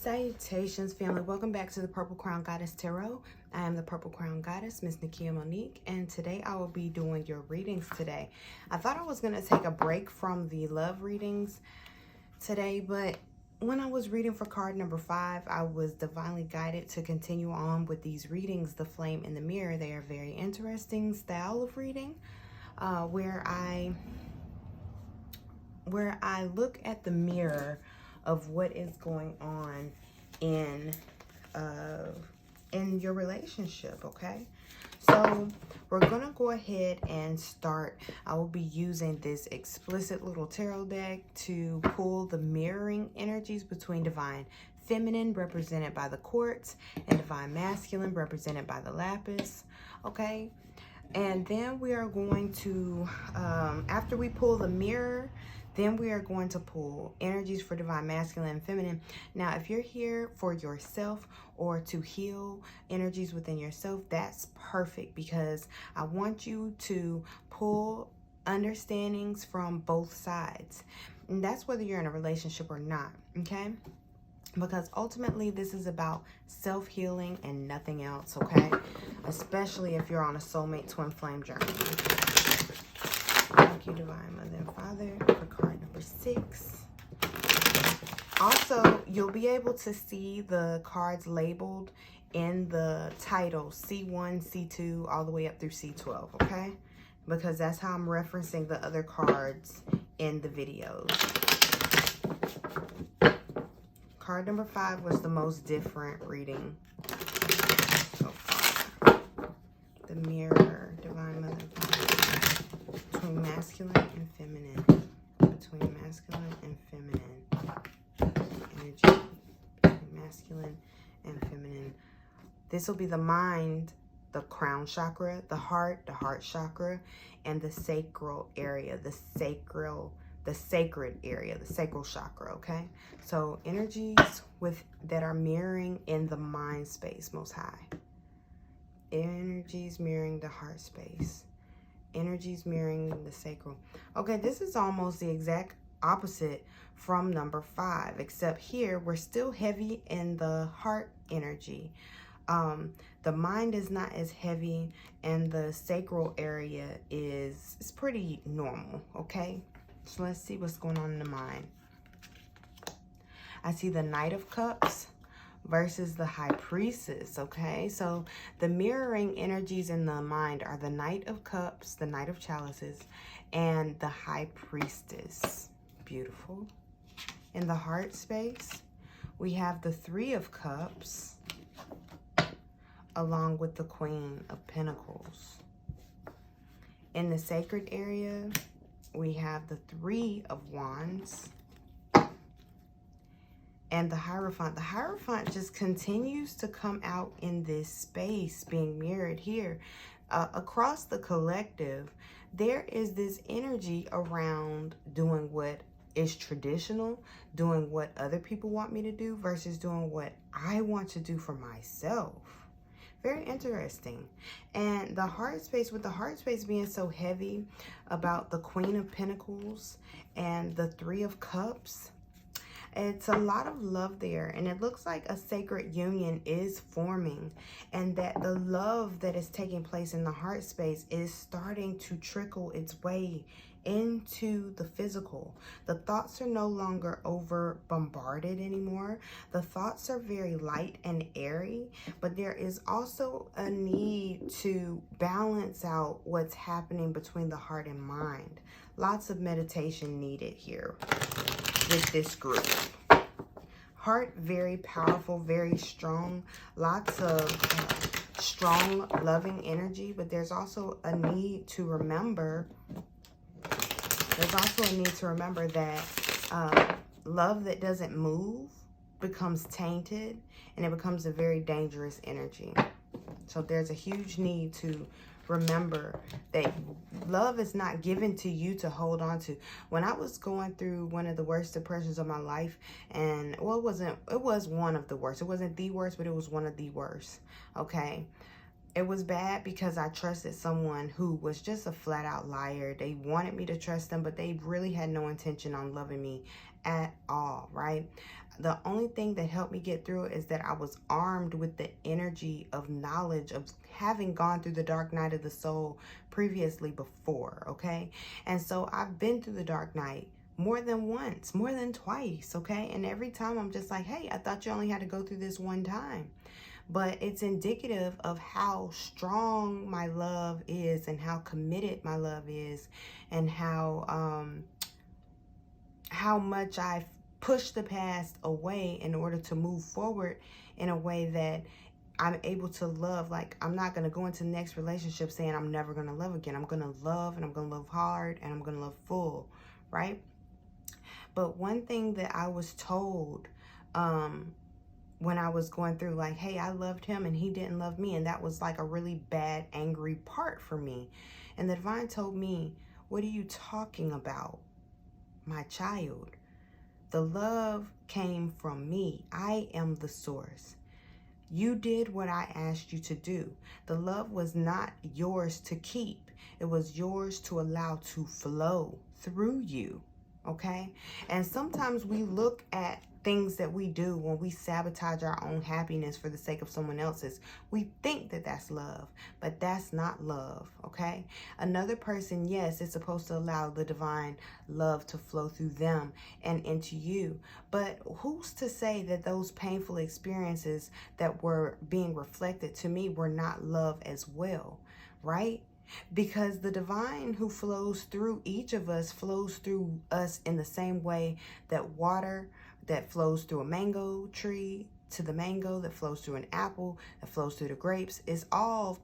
Salutations, family. Welcome back to the Purple Crown Goddess Tarot. I am the Purple Crown Goddess, Miss Nakia Monique, and today I will be doing your readings today. I thought I was going to take a break from the love readings today, but when I was reading for card number 5, I was divinely guided to continue on with these readings, The Flame in the Mirror. They are very interesting style of reading where I look at the mirror of what is going on in your relationship, okay? So we're gonna go ahead and start. I will be using this explicit little tarot deck to pull the mirroring energies between divine feminine, represented by the quartz, and divine masculine, represented by the lapis, okay? And then we are going to, after we pull the mirror, then we are going to pull energies for divine masculine and feminine. Now, if you're here for yourself or to heal energies within yourself, that's perfect, because I want you to pull understandings from both sides. And that's whether you're in a relationship or not, okay? Because ultimately this is about self-healing and nothing else, okay? Especially if you're on a soulmate twin flame journey. Thank you, Divine Mother and Father, for card number 6. Also, you'll be able to see the cards labeled in the title, C1, C2, all the way up through C12, okay? Because that's how I'm referencing the other cards in the videos. Card number 5 was the most different reading so far. The mirror, Divine Mother and Father, between masculine and feminine. Between masculine and feminine. Energy, between masculine and feminine. This will be the mind, the crown chakra, the heart chakra, and the sacral area, the sacred area, the sacral chakra, okay? So energies that are mirroring in the mind space, most high. Energies mirroring the heart space. Energies mirroring the sacral. Okay, this is almost the exact opposite from number 5, except here we're still heavy in the heart energy. The mind is not as heavy, and the sacral area is pretty normal, okay? So let's see what's going on in the mind. I see the Knight of Cups versus the High Priestess, okay? So the mirroring energies in the mind are the Knight of Cups, the Knight of Chalices, and the High Priestess. Beautiful. In the heart space, we have the Three of Cups along with the Queen of Pentacles. In the sacred area, we have the Three of Wands and the Hierophant. The Hierophant just continues to come out in this space being mirrored here. Across the collective, there is this energy around doing what is traditional, doing what other people want me to do versus doing what I want to do for myself. Very interesting. And the heart space, with the heart space being so heavy about the Queen of Pentacles and the Three of Cups, it's a lot of love there, and it looks like a sacred union is forming, and that the love that is taking place in the heart space is starting to trickle its way into the physical. The thoughts are no longer over bombarded anymore. The thoughts are very light and airy, but there is also a need to balance out what's happening between the heart and mind. Lots of meditation needed here with this group. Heart, very powerful, very strong. Lots of strong, loving energy, but there's also a need to remember. There's also a need to remember that love that doesn't move becomes tainted, and it becomes a very dangerous energy. So there's a huge need to remember that love is not given to you to hold on to. When I was going through one of the worst depressions of my life, and well, it was one of the worst. It wasn't the worst, but it was one of the worst, okay? It was bad because I trusted someone who was just a flat out liar. They wanted me to trust them, but they really had no intention on loving me at all, right? the only thing that helped me get through it is that I was armed with the energy of knowledge of having gone through the dark night of the soul previously before, okay? And so I've been through the dark night more than once, more than twice, okay? And every time I'm just like, hey, I thought you only had to go through this one time. But it's indicative of how strong my love is and how committed my love is, and how much I've pushed the past away in order to move forward in a way that I'm able to love. Like, I'm not going to go into the next relationship saying I'm never going to love again. I'm going to love, and I'm going to love hard, and I'm going to love full, right? But one thing that I was told when I was going through, like, hey, I loved him and he didn't love me, and that was like a really bad, angry part for me. And the divine told me, what are you talking about, my child? The love came from me. I am the source. You did what I asked you to do. The love was not yours to keep. It was yours to allow to flow through you, okay? And sometimes we look at things that we do when we sabotage our own happiness for the sake of someone else's. We think that that's love, but that's not love, okay? Another person, yes, is supposed to allow the divine love to flow through them and into you. But who's to say that those painful experiences that were being reflected to me were not love as well, right? Because the divine who flows through each of us flows through us in the same way that water that flows through a mango tree to the mango that flows through an apple that flows through the grapes. It all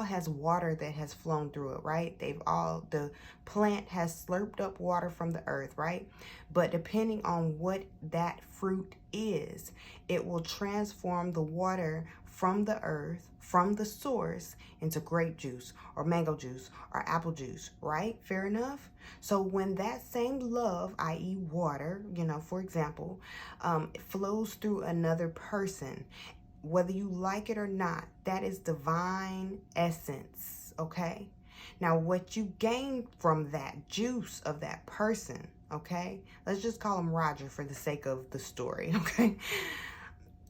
has water that has flown through it, right? The plant has slurped up water from the earth, right? But depending on what that fruit is, it will transform the water from the earth, from the source, into grape juice or mango juice or apple juice, right? Fair enough? So when that same love, i.e. water, for example, flows through another person, whether you like it or not, that is divine essence, okay? Now, what you gain from that juice of that person, okay? Let's just call him Roger for the sake of the story, okay?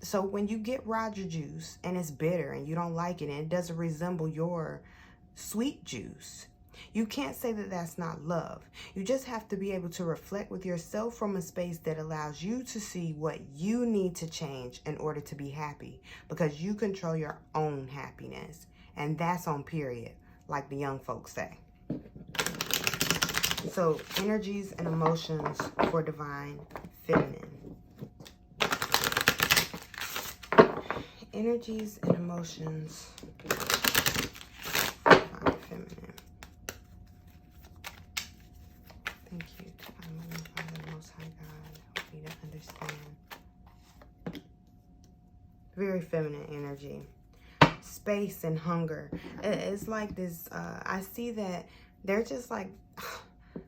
So when you get Roger juice and it's bitter and you don't like it and it doesn't resemble your sweet juice, you can't say that that's not love. You just have to be able to reflect with yourself from a space that allows you to see what you need to change in order to be happy, because you control your own happiness. And that's on period, like the young folks say. So energies and emotions for divine feminine. Energies and emotions for divine feminine. Thank you, Divine Mother, Father, Most High God. Help me to understand. Very feminine energy. Space and hunger. It's like this, I see that they're just like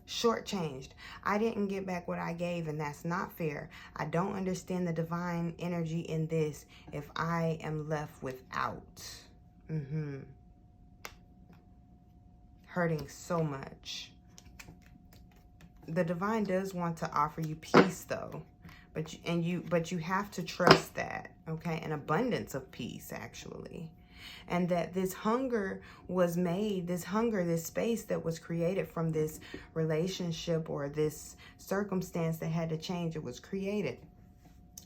shortchanged. I didn't get back what I gave, and that's not fair. I don't understand the divine energy in this if I am left without. Hurting so much. The divine does want to offer you peace, though, but you have to trust that, okay? An abundance of peace, actually. And that this hunger was made, this space that was created from this relationship or this circumstance that had to change, it was created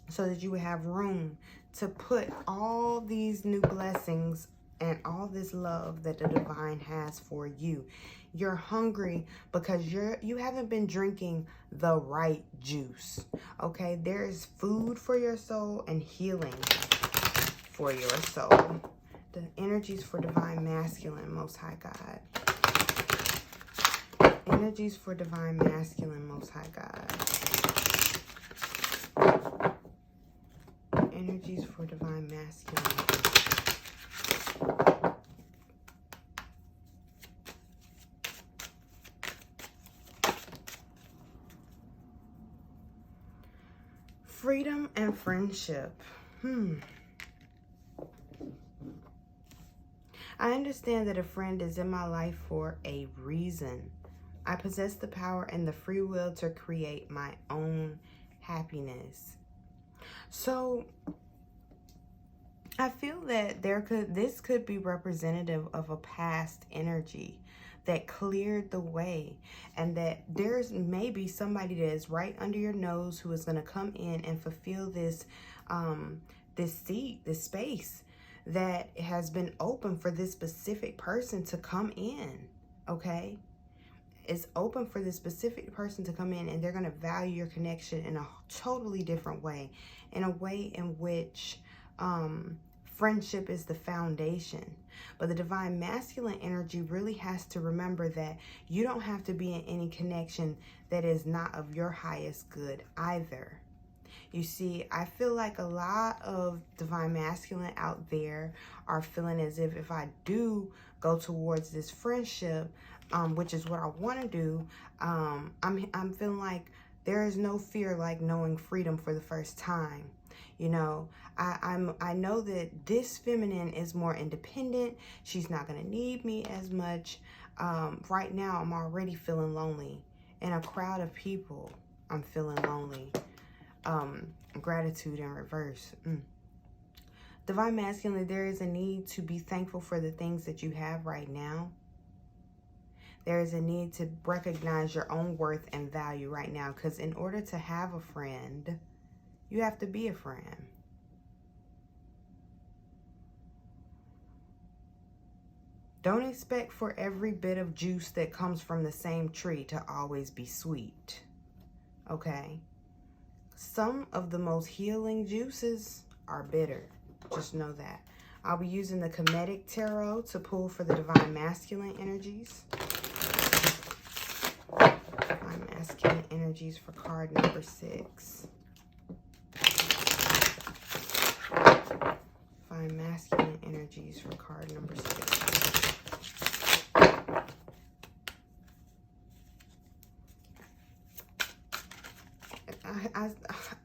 so that you would have room to put all these new blessings and all this love that the divine has for you. You're hungry because you haven't been drinking the right juice, okay? There is food for your soul and healing for your soul. The energies for divine masculine, Most High God. Energies for divine masculine, Most High God. Energies for divine masculine. Freedom and friendship. I understand that a friend is in my life for a reason. I possess the power and the free will to create my own happiness. So I feel that this could be representative of a past energy that cleared the way, and that there's maybe somebody that is right under your nose who is going to come in and fulfill this this seat, this space that has been open for this specific person to come in. Okay, it's open for this specific person to come in, and they're going to value your connection in a totally different way, in a way in which friendship is the foundation. But the divine masculine energy really has to remember that you don't have to be in any connection that is not of your highest good either. You see, I feel like a lot of divine masculine out there are feeling as if I do go towards this friendship, which is what I want to do, I'm feeling like there is no fear like knowing freedom for the first time. You know, I know that this feminine is more independent. She's not going to need me as much. Right now, I'm already feeling lonely. In a crowd of people, I'm feeling lonely. Gratitude in reverse. Divine masculine, there is a need to be thankful for the things that you have right now. There is a need to recognize your own worth and value right now, because in order to have a friend, you have to be a friend. Don't expect for every bit of juice that comes from the same tree to always be sweet. Okay? Some of the most healing juices are bitter. Just know that. I'll be using the Kemetic Tarot to pull for the divine masculine energies. Divine masculine energies for card number 6. Divine masculine energies for card number 6.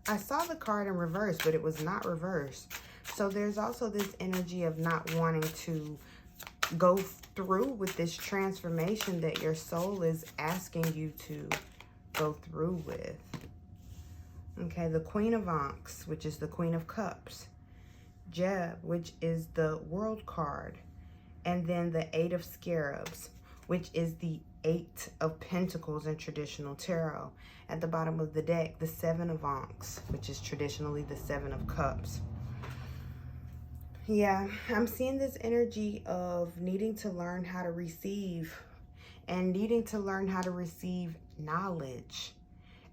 I saw the card in reverse, but it was not reversed. So there's also this energy of not wanting to go through with this transformation that your soul is asking you to go through with. Okay, the Queen of Ankhs, which is the Queen of Cups. Jeb, which is the World card. And then the 8 of Scarabs, which is the 8 of Pentacles in traditional tarot. At the bottom of the deck, the 7 of Ankhs, which is traditionally the 7 of Cups. Yeah, I'm seeing this energy of needing to learn how to receive, and needing to learn how to receive knowledge,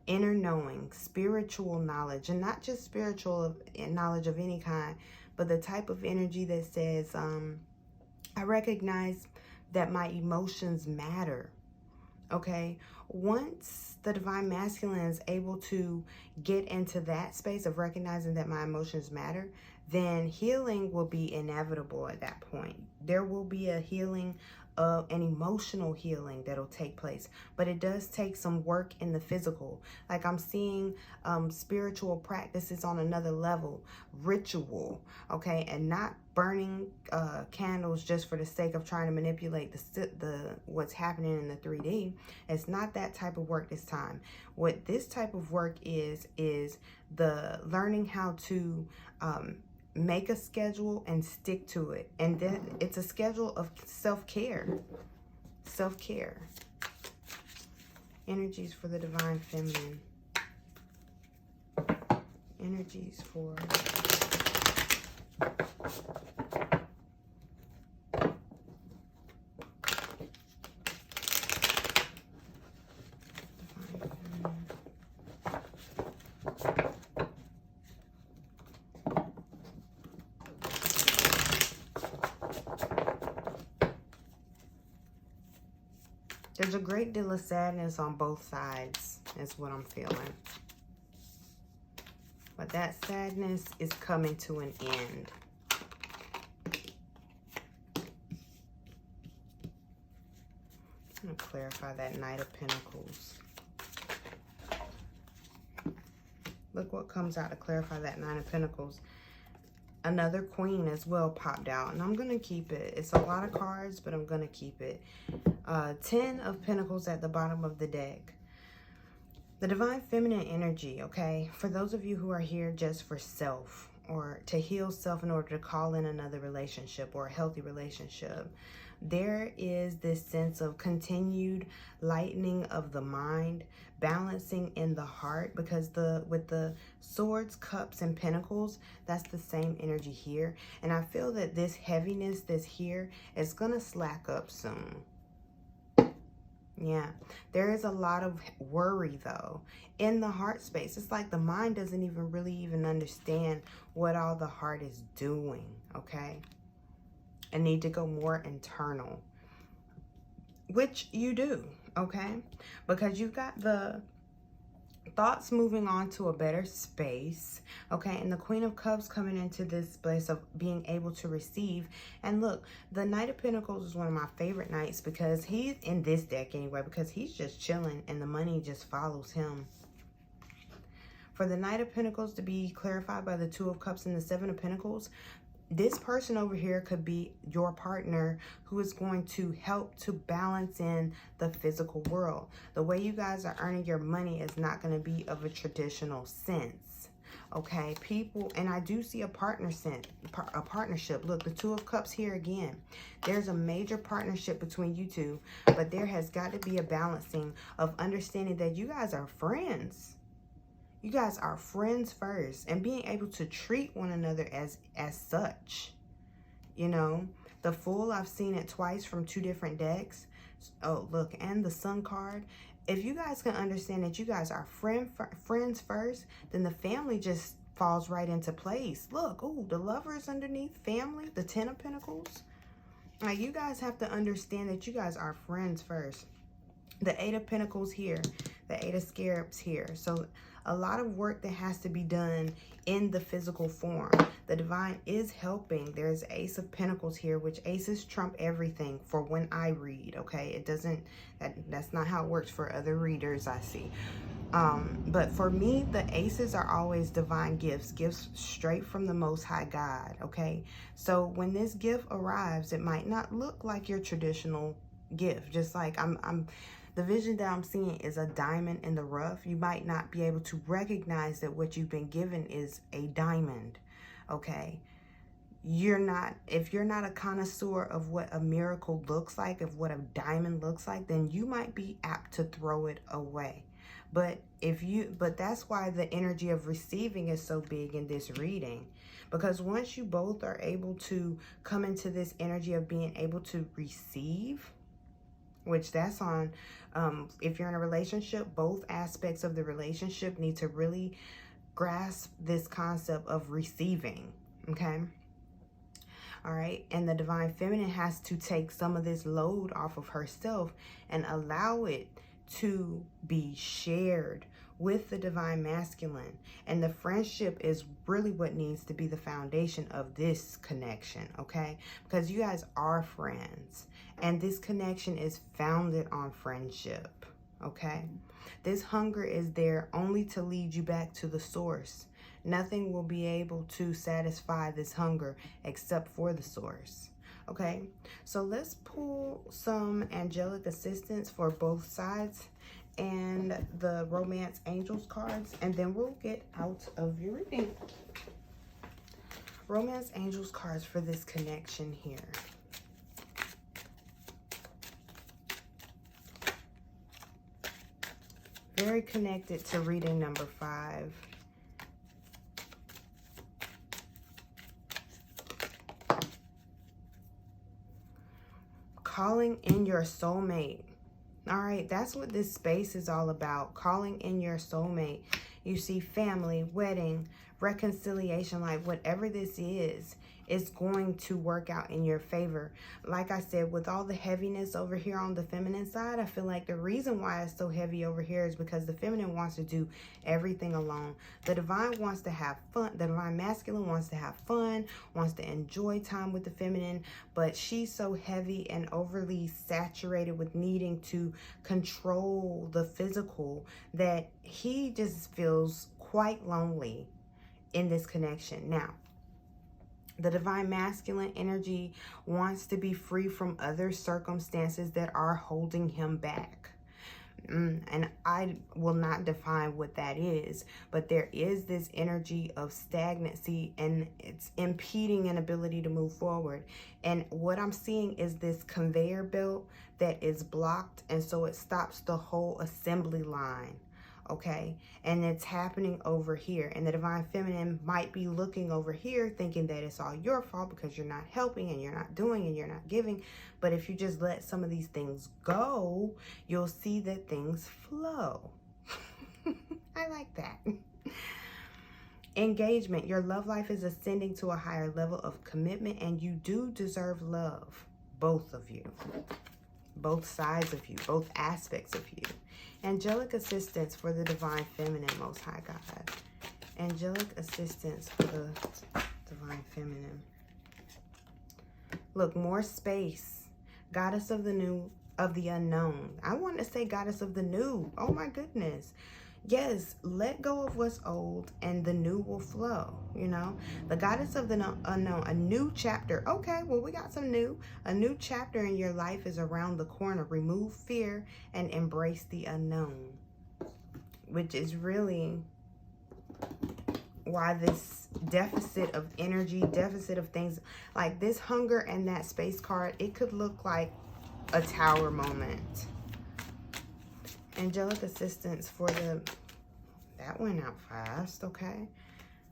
inner knowing, spiritual knowledge, and not just spiritual knowledge of any kind, but the type of energy that says, I recognize that my emotions matter. Okay, once the divine masculine is able to get into that space of recognizing that my emotions matter, then healing will be inevitable at that point. There will be a healing, an emotional healing that'll take place. But it does take some work in the physical. Like I'm seeing spiritual practices on another level, ritual, okay? And not burning candles just for the sake of trying to manipulate the what's happening in the 3D. It's not that type of work this time. What this type of work is the learning how to make a schedule and stick to it. And then it's a schedule of self-care. Self-care. Energies for the divine feminine. Energies for there's a great deal of sadness on both sides, is what I'm feeling. But that sadness is coming to an end. I'm going to clarify that Knight of Pentacles. Look what comes out to clarify that Nine of Pentacles. Another Queen as well popped out, and I'm going to keep it. It's a lot of cards, but I'm going to keep it. 10 of Pentacles at the bottom of the deck. The divine feminine energy, okay, for those of you who are here just for self or to heal self in order to call in another relationship or a healthy relationship, there is this sense of continued lightening of the mind, balancing in the heart, because with the swords, cups, and pentacles, that's the same energy here. And I feel that this heaviness that's here is going to slack up soon. Yeah, there is a lot of worry though in the heart space. It's like the mind doesn't even understand what all the heart is doing, okay? And need to go more internal, which you do, okay? Because you've got the thoughts moving on to a better space, okay? And the Queen of Cups coming into this place of being able to receive. And look, the Knight of Pentacles is one of my favorite knights because he's in this deck anyway, because he's just chilling and the money just follows him. For the Knight of Pentacles to be clarified by the Two of Cups and the Seven of Pentacles, this person over here could be your partner who is going to help to balance in the physical world. The way you guys are earning your money is not going to be of a traditional sense. Okay, people, and I do see a partnership. Look, the Two of Cups here again. There's a major partnership between you two, but there has got to be a balancing of understanding that you guys are friends. You guys are friends first, and being able to treat one another as such. You know, the Fool, I've seen it twice from two different decks. Oh, look, and the Sun card. If you guys can understand that you guys are friends first, then the family just falls right into place. Look, oh, the Lovers underneath, family, the Ten of Pentacles. Now, you guys have to understand that you guys are friends first. The Eight of Pentacles here, the Eight of Scarabs here. So a lot of work that has to be done in the physical form. The divine is helping. There's Ace of Pentacles here, which aces trump everything for when I read, okay? It doesn't, that's not how it works for other readers I see. But for me, the aces are always divine gifts straight from the Most High God, okay? So when this gift arrives, it might not look like your traditional gift. Just like the vision that I'm seeing is a diamond in the rough. You might not be able to recognize that what you've been given is a diamond, okay? If you're not a connoisseur of what a miracle looks like, of what a diamond looks like, then you might be apt to throw it away. But that's why the energy of receiving is so big in this reading. Because once you both are able to come into this energy of being able to receive, which that's on, if you're in a relationship, both aspects of the relationship need to really grasp this concept of receiving, okay? All right, and the divine feminine has to take some of this load off of herself and allow it to be shared with the divine masculine. And the friendship is really what needs to be the foundation of this connection, okay? Because you guys are friends, and this connection is founded on friendship, okay? This hunger is there only to lead you back to the source. Nothing will be able to satisfy this hunger except for the source. Okay, so let's pull some angelic assistance for both sides and the romance angels cards, and then we'll get out of your reading. Romance angels cards for this connection here. Very connected to reading number 5. Calling in your soulmate. All right, that's what this space is all about. Calling in your soulmate. You see family, wedding, reconciliation, like whatever this is going to work out in your favor. Like I said, with all the heaviness over here on the feminine side, I feel like the reason why it's so heavy over here is because the feminine wants to do everything alone. The divine wants to have fun. The divine masculine wants to have fun, wants to enjoy time with the feminine, but she's so heavy and overly saturated with needing to control the physical that he just feels quite lonely in this connection. Now, the divine masculine energy wants to be free from other circumstances that are holding him back. And I will not define what that is, but there is this energy of stagnancy, and it's impeding an ability to move forward. And what I'm seeing is this conveyor belt that is blocked, and so it stops the whole assembly line. Okay, and it's happening over here, and the divine feminine might be looking over here thinking that it's all your fault because you're not helping and you're not doing and you're not giving. But if you just let some of these things go, you'll see that things flow. I like that. Engagement. Your love life is ascending to a higher level of commitment, and you do deserve love. Both of you. Both sides of you. Both aspects of you. Angelic assistance for the divine feminine, Most High God. Angelic assistance for the divine feminine. Look, more space. Goddess of the new, of the unknown. I want to say goddess of the new. Oh my goodness. Yes, let go of what's old and the new will flow, you know. The goddess of the unknown, a new chapter. Okay, well, we got some new. A new chapter in your life is around the corner. Remove fear and embrace the unknown, which is really why this deficit of energy, deficit of things, like this hunger and that space card, it could look like a tower moment. Angelic assistance for the, that went out fast, okay?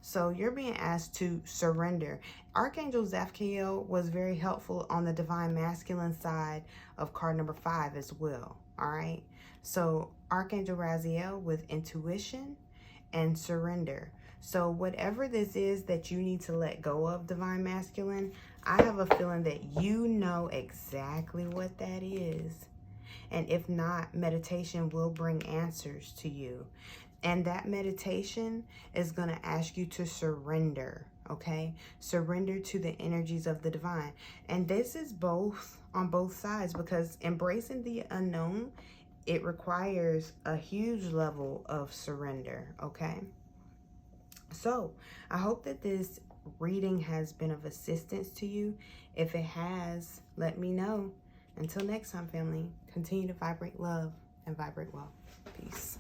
So you're being asked to surrender. Archangel Zapkiel was very helpful on the divine masculine side of card number 5 as well, all right? So Archangel Raziel with intuition and surrender. So whatever this is that you need to let go of, divine masculine, I have a feeling that you know exactly what that is. And if not, meditation will bring answers to you. And that meditation is going to ask you to surrender, okay? Surrender to the energies of the divine. And this is both on both sides, because embracing the unknown, it requires a huge level of surrender, okay? So I hope that this reading has been of assistance to you. If it has, let me know. Until next time, family, continue to vibrate love and vibrate well. Peace.